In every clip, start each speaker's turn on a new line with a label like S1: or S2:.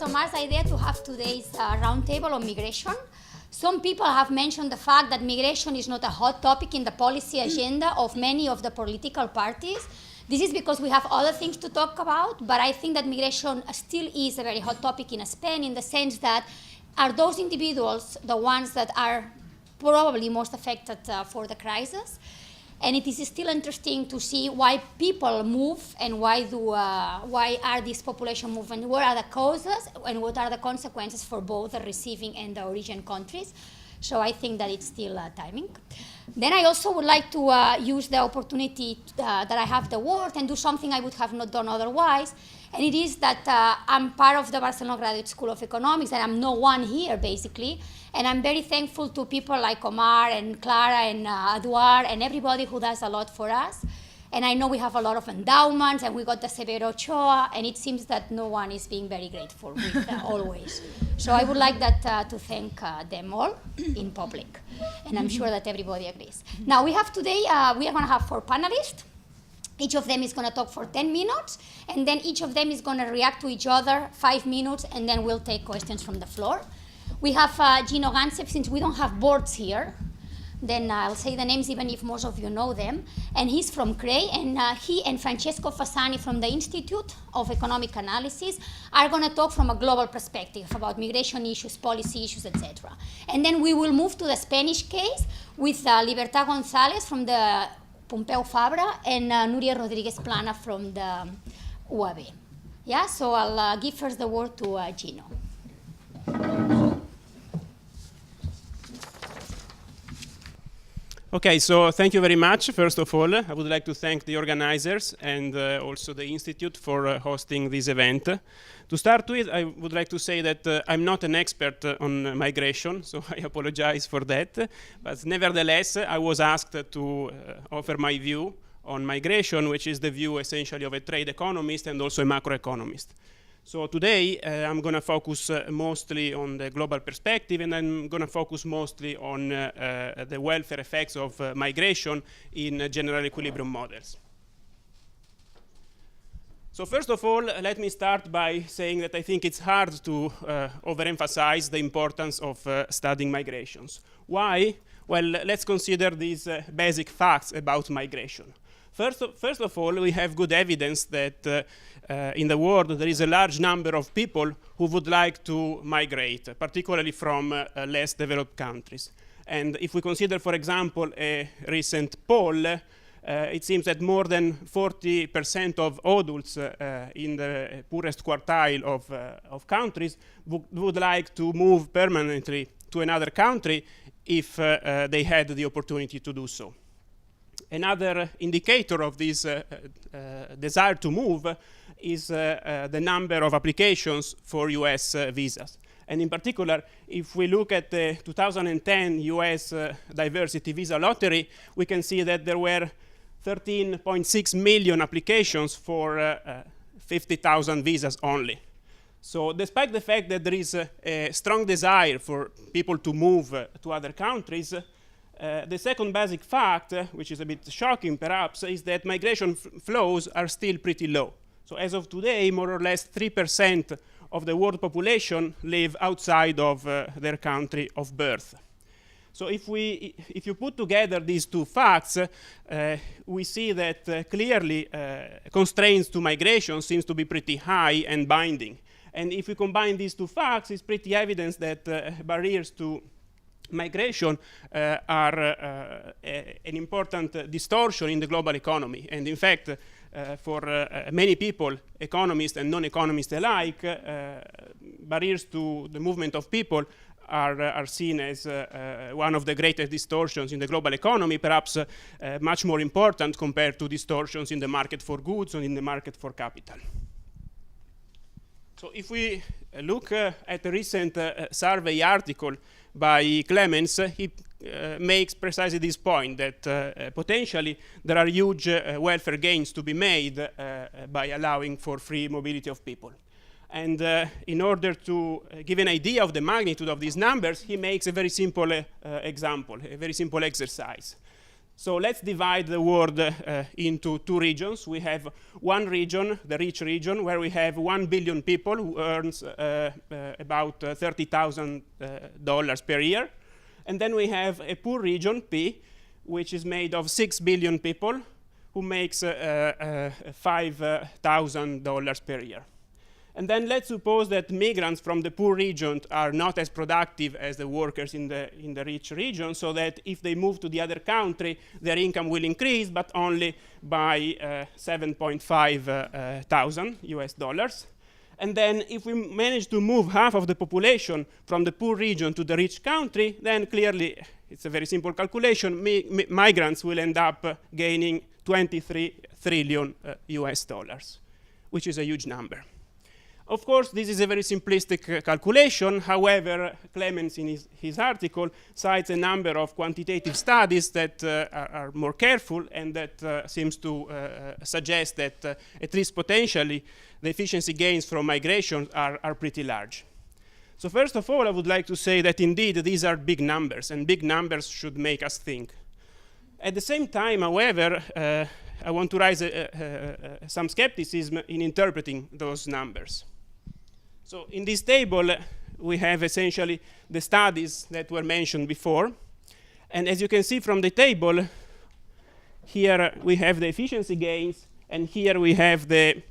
S1: Tomar's idea to have today's roundtable on migration. Some people have mentioned the fact that migration is not a hot topic in the policy agenda of many of the political parties. This is because we have other things to talk about, but I think that migration still is a very hot topic in Spain, in the sense that are those individuals the ones that are probably most affected for the crisis. And it is still interesting to see why people move and why are these population movements, what are the causes and what are the consequences for both the receiving and the origin countries. So I think that it's still timing. Then I also would like to use the opportunity that I have the word and do something I would have not done otherwise. And it is that I'm part of the Barcelona Graduate School of Economics, and I'm no one here, basically. And I'm very thankful to people like Omar and Clara and Eduard and everybody who does a lot for us. And I know we have a lot of endowments, and we got the Severo Ochoa, and it seems that no one is being very grateful with always. So I would like that to thank them all in public. And I'm sure that everybody agrees. Now we have today, we are going to have 4 panelists. Each of them is going to talk for 10 minutes, and then each of them is going to react to each other 5 minutes, and then we'll take questions from the floor. We have Gino Gancia. Since we don't have boards here, then I'll say the names even if most of you know them. And he's from CREI, and he and Francesco Fasani from the Institute of Economic Analysis are going to talk from a global perspective about migration issues, policy issues, etc. And then we will move to the Spanish case with Libertad Gonzalez from the Pompeu Fabra and Nuria Rodriguez Plana from the UAB. Yeah, so I'll give first the word to Gino.
S2: Okay, so thank you very much. First of all, I would like to thank the organizers and also the Institute for hosting this event. To start with, I would like to say that I'm not an expert on migration, so I apologize for that. But nevertheless, I was asked to offer my view on migration, which is the view essentially of a trade economist and also a macroeconomist. So today, I'm going to focus mostly on the global perspective, and I'm going to focus mostly on the welfare effects of migration in general equilibrium models. So first of all, let me start by saying that I think it's hard to overemphasize the importance of studying migrations. Why? Well, let's consider these basic facts about migration. First of all, we have good evidence that in the world there is a large number of people who would like to migrate, particularly from less developed countries. And if we consider, for example, a recent poll, it seems that more than 40% of adults in the poorest quartile of countries would like to move permanently to another country if they had the opportunity to do so. Another indicator of this desire to move is the number of applications for US visas. And in particular, if we look at the 2010 US diversity visa lottery, we can see that there were 13.6 million applications for 50,000 visas only. So despite the fact that there is a strong desire for people to move to other countries, the second basic fact, which is a bit shocking perhaps, is that migration flows are still pretty low. So as of today, more or less 3% of the world population live outside of their country of birth. So if you put together these two facts, we see that clearly constraints to migration seems to be pretty high and binding. And if we combine these two facts, it's pretty evident that barriers to migration are an important distortion in the global economy. And in fact, for many people, economists and non-economists alike, barriers to the movement of people are seen as one of the greatest distortions in the global economy, perhaps much more important compared to distortions in the market for goods or in the market for capital. So if we look at a recent survey article by Clemens, he makes precisely this point, that potentially there are huge welfare gains to be made by allowing for free mobility of people. And in order to give an idea of the magnitude of these numbers, he makes a very simple example, a very simple exercise. So let's divide the world into two regions. We have one region, the rich region, where we have 1 billion people who earns about $30,000 per year. And then we have a poor region, P, which is made of 6 billion people who makes $5,000 per year. And then let's suppose that migrants from the poor region are not as productive as the workers in the rich region, so that if they move to the other country, their income will increase, but only by 7.5 thousand US dollars. And then if we manage to move half of the population from the poor region to the rich country, then clearly, it's a very simple calculation, migrants will end up gaining 23 trillion US dollars, which is a huge number. Of course, this is a very simplistic calculation. However, Clemens, in his article, cites a number of quantitative studies that are more careful and that seems to suggest that, at least potentially, the efficiency gains from migration are pretty large. So first of all, I would like to say that indeed these are big numbers, and big numbers should make us think. At the same time, however, I want to raise some skepticism in interpreting those numbers. So in this table, we have essentially the studies that were mentioned before. And as you can see from the table, here we have the efficiency gains, and here we have the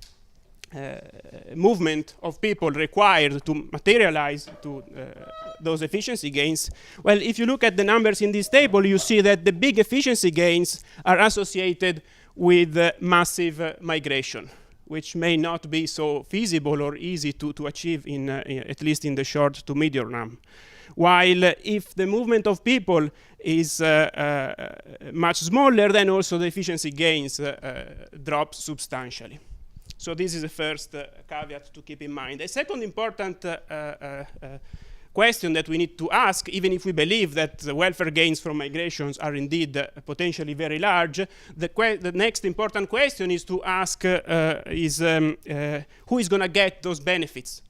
S2: movement of people required to materialize to those efficiency gains. Well, if you look at the numbers in this table, you see that the big efficiency gains are associated with massive migration, which may not be so feasible or easy to achieve at least in the short to medium run. While if the movement of people is much smaller, then also the efficiency gains drop substantially. So this is the first caveat to keep in mind. A second important question that we need to ask, even if we believe that the welfare gains from migrations are indeed potentially very large, the next important question is to ask who is going to get those benefits?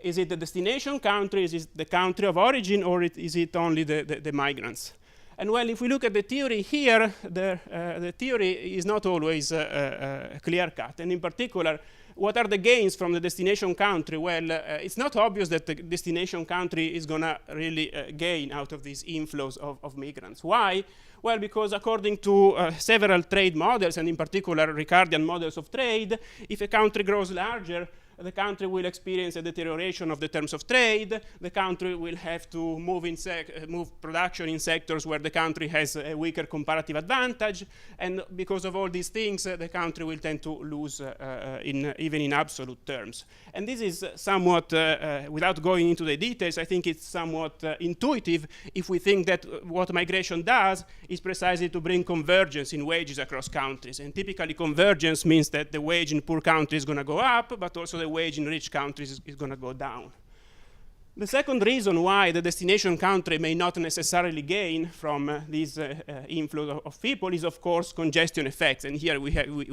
S2: Is it the destination country, is it the country of origin, or is it only the migrants? And well, if we look at the theory here, the theory is not always clear-cut. And in particular, what are the gains from the destination country? Well, it's not obvious that the destination country is going to really gain out of these inflows of migrants. Why? Well, because according to several trade models, and in particular Ricardian models of trade, if a country grows larger, the country will experience a deterioration of the terms of trade. The country will have to move production in sectors where the country has a weaker comparative advantage. And because of all these things, the country will tend to lose even in absolute terms. And this is somewhat, without going into the details, I think it's somewhat intuitive if we think that what migration does is precisely to bring convergence in wages across countries. And typically convergence means that the wage in poor countries is going to go up, but also the wage in rich countries is going to go down. The second reason why the destination country may not necessarily gain from these inflow of people is, of course, congestion effects. And here we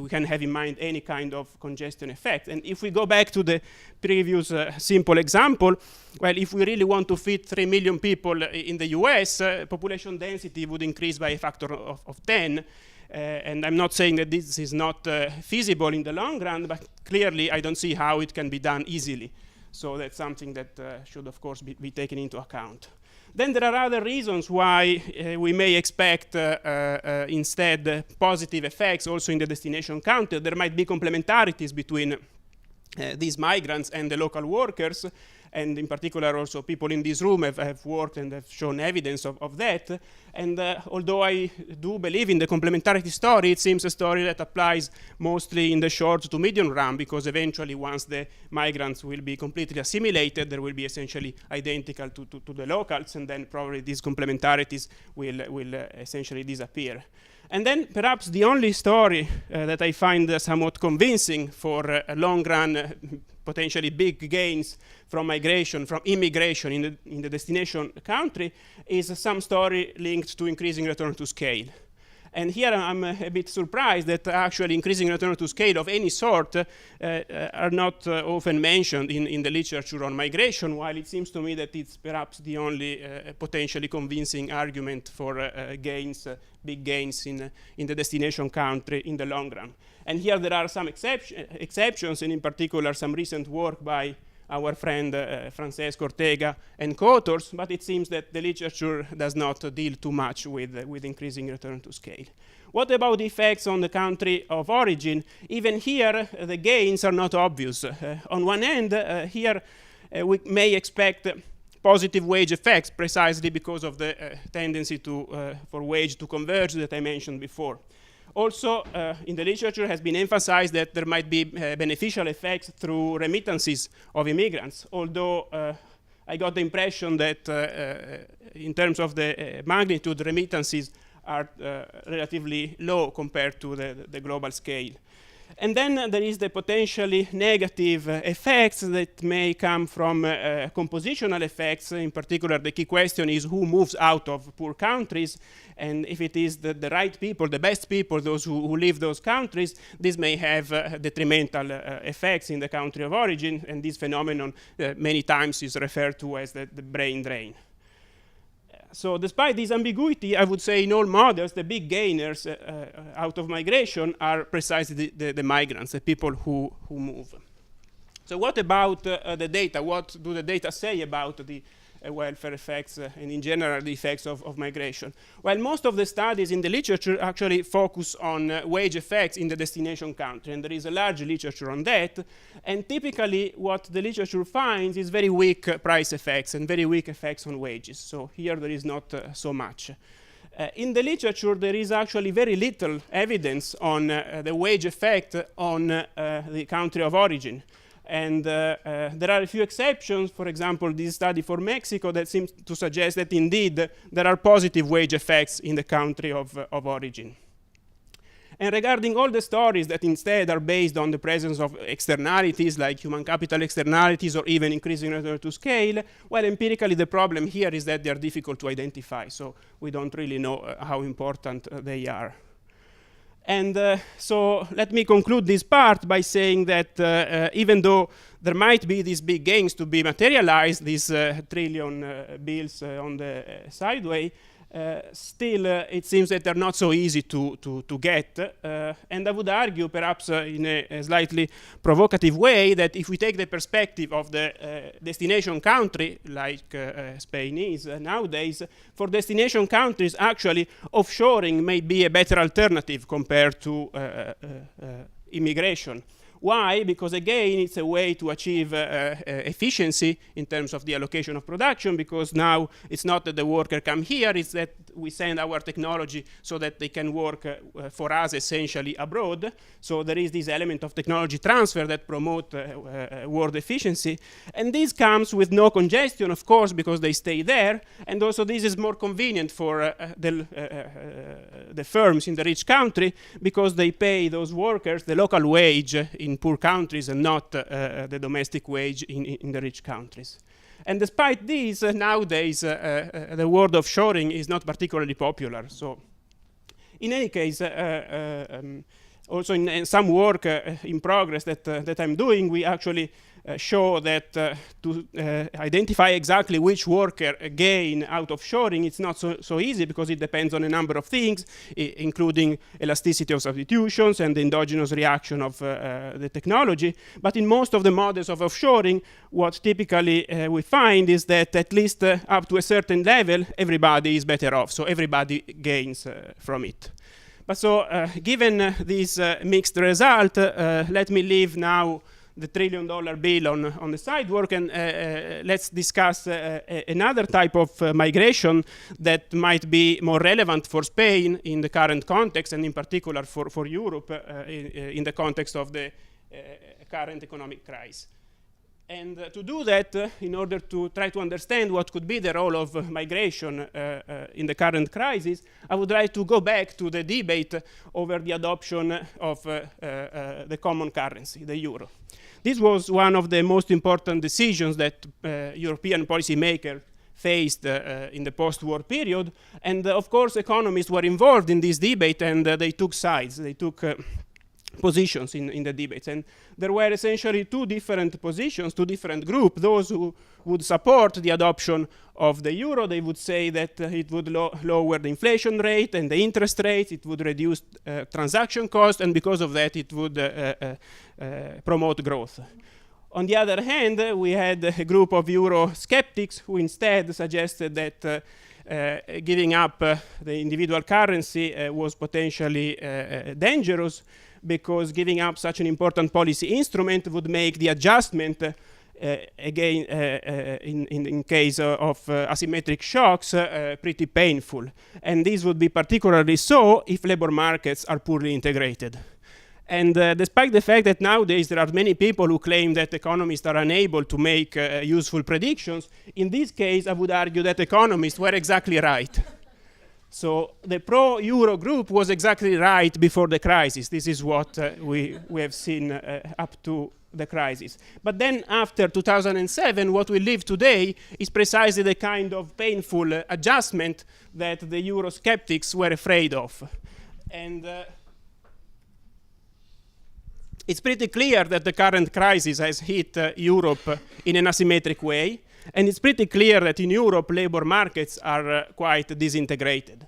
S2: can have in mind any kind of congestion effect. And if we go back to the previous simple example, well, if we really want to fit 3 million people in the US, population density would increase by a factor of 10. And I'm not saying that this is not feasible in the long run, but clearly I don't see how it can be done easily. So that's something that should, of course, be taken into account. Then there are other reasons why we may expect instead positive effects also in the destination country. There might be complementarities between these migrants and the local workers. And in particular, also people in this room have worked and have shown evidence of that. And although I do believe in the complementarity story, it seems a story that applies mostly in the short to medium run, because eventually once the migrants will be completely assimilated, they will be essentially identical to the locals, and then probably these complementarities will essentially disappear. And then perhaps the only story that I find somewhat convincing for a long run potentially big gains from migration, from immigration in the destination country, is some story linked to increasing return to scale. And here I'm a bit surprised that actually increasing return to scale of any sort are not often mentioned in the literature on migration, while it seems to me that it's perhaps the only potentially convincing argument for gains, big gains in the destination country in the long run. And here there are some exceptions, and in particular some recent work by our friend Francesco Ortega and co-authors, but it seems that the literature does not deal too much with increasing return to scale. What about the effects on the country of origin? Even here, the gains are not obvious. On one hand, here we may expect positive wage effects precisely because of the tendency for wage to converge that I mentioned before. Also, in the literature has been emphasized that there might be beneficial effects through remittances of immigrants, although I got the impression that in terms of the magnitude, remittances are relatively low compared to the global scale. And then there is the potentially negative effects that may come from compositional effects. In particular, the key question is who moves out of poor countries, and if it is the right people, the best people, those who leave those countries, this may have detrimental effects in the country of origin, and this phenomenon many times is referred to as the brain drain. So despite this ambiguity, I would say in all models, the big gainers out of migration are precisely the migrants, the people who move. So what about the data? What do the data say about the welfare effects and in general the effects of migration? Well, most of the studies in the literature actually focus on wage effects in the destination country, and there is a large literature on that. And typically what the literature finds is very weak price effects and very weak effects on wages. So here there is not so much. In the literature, there is actually very little evidence on the wage effect on the country of origin. And there are a few exceptions. For example, this study for Mexico that seems to suggest that indeed there are positive wage effects in the country of origin. And regarding all the stories that instead are based on the presence of externalities like human capital externalities or even increasing return to scale, well, empirically the problem here is that they are difficult to identify. So we don't really know how important they are. And so let me conclude this part by saying that even though there might be these big gains to be materialized, these trillion bills on the sideway, still it seems that they're not so easy to get. And I would argue, perhaps in a slightly provocative way, that if we take the perspective of the destination country, like Spain is nowadays, for destination countries, actually, offshoring may be a better alternative compared to immigration. Why? Because again, it's a way to achieve efficiency in terms of the allocation of production, because now it's not that the worker come here, it's that we send our technology so that they can work for us essentially abroad. So there is this element of technology transfer that promote world efficiency. And this comes with no congestion, of course, because they stay there. And also this is more convenient for the firms in the rich country, because they pay those workers the local wage in poor countries and not the domestic wage in the rich countries. And despite this, nowadays, the word offshoring is not particularly popular. So in any case, also in some work in progress that I'm doing, we actually show that to identify exactly which worker gain out of shoring, it's not so easy, because it depends on a number of things, including elasticity of substitutions and the endogenous reaction of the technology. But in most of the models of offshoring, what typically we find is that at least up to a certain level, everybody is better off. So everybody gains from it. But so given this mixed result, let me leave now the $1 trillion bill on the sidewalk, and let's discuss another type of migration that might be more relevant for Spain in the current context, and in particular for Europe in the context of the current economic crisis. And to do that, in order to try to understand what could be the role of migration in the current crisis, I would like to go back to the debate over the adoption of the common currency, the euro. This was one of the most important decisions that European policymakers faced in the post-war period. And of course, economists were involved in this debate, and they took sides. They took positions in the debates. And there were essentially two different positions, two different groups. Those who would support the adoption of the euro, they would say that it would lower the inflation rate and the interest rates, it would reduce transaction costs, and because of that it would promote growth. On the other hand, we had a group of euro skeptics who instead suggested that giving up the individual currency was potentially dangerous, because giving up such an important policy instrument would make the adjustment again in case of asymmetric shocks pretty painful. And this would be particularly so if labor markets are poorly integrated. And despite the fact that nowadays there are many people who claim that economists are unable to make useful predictions, in this case I would argue that economists were exactly right. So the pro-euro group was exactly right before the crisis. This is what we have seen up to the crisis. But then after 2007, what we live today is precisely the kind of painful adjustment that the euro skeptics were afraid of. And it's pretty clear that the current crisis has hit Europe in an asymmetric way. And it's pretty clear that in Europe, labor markets are quite disintegrated.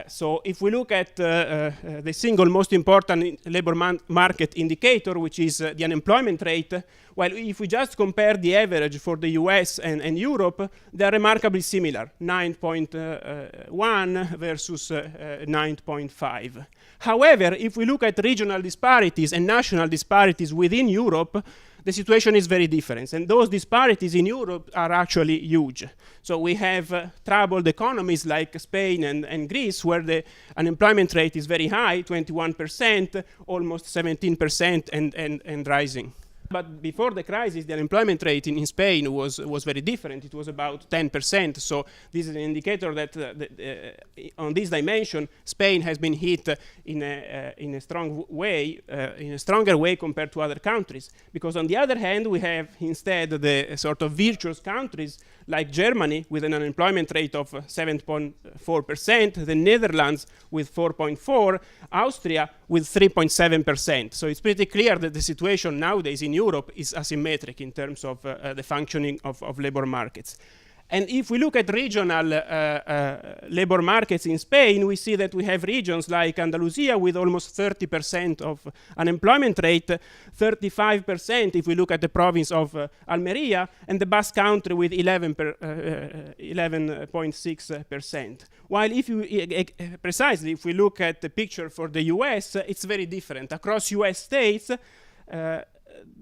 S2: So if we look at the single most important labor market indicator, which is the unemployment rate, well, if we just compare the average for the US and Europe, they're remarkably similar, 9.1 versus 9.5. However, if we look at regional disparities and national disparities within Europe, the situation is very different. And those disparities in Europe are actually huge. So we have troubled economies like Spain and Greece, where the unemployment rate is very high, 21%, almost 17%, and rising. But before the crisis, the unemployment rate in Spain was very different. It was about 10%. So this is an indicator that on this dimension, Spain has been hit in a strong way, in a stronger way compared to other countries. Because on the other hand, we have instead the sort of virtuous countries like Germany with an unemployment rate of 7.4%, the Netherlands with 4.4%, Austria with 3.7%. So it's pretty clear that the situation nowadays in Europe is asymmetric in terms of the functioning of labor markets. And if we look at regional labor markets in Spain, we see that we have regions like Andalusia with almost 30% of unemployment rate, 35% if we look at the province of Almeria, and the Basque Country with 11.6%. While if you precisely, if we look at the picture for the US, it's very different. Across US states,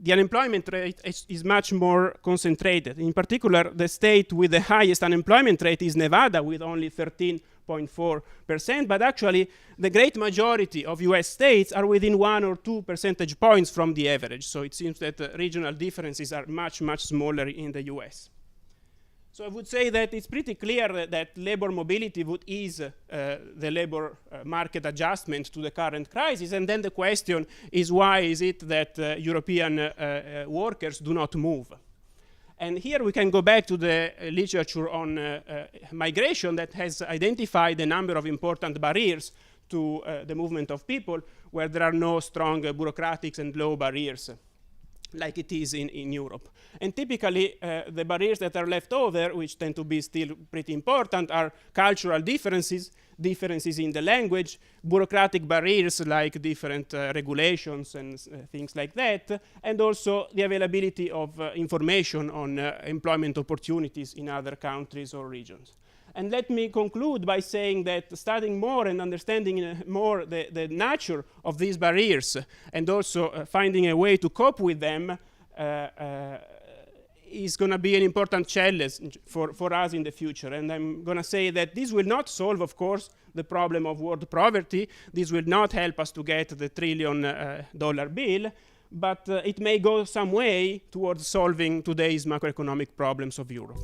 S2: the unemployment rate is much more concentrated. In particular, the state with the highest unemployment rate is Nevada with only 13.4%, but actually the great majority of US states are within 1 or 2 percentage points from the average. So it seems that regional differences are much, much smaller in the US. So I would say that it's pretty clear that labor mobility would ease the labor market adjustment to the current crisis. And then the question is, why is it that European workers do not move? And here we can go back to the literature on migration that has identified a number of important barriers to the movement of people, where there are no strong bureaucratic and law barriers like it is in Europe. And typically, the barriers that are left over, which tend to be still pretty important, are cultural differences, differences in the language, bureaucratic barriers like different regulations and things like that, and also the availability of information on employment opportunities in other countries or regions. And let me conclude by saying that studying more and understanding more the nature of these barriers and also finding a way to cope with them is going to be an important challenge for us in the future. And I'm going to say that this will not solve, of course, the problem of world poverty. This will not help us to get the $1 trillion bill, but it may go some way towards solving today's macroeconomic problems of Europe.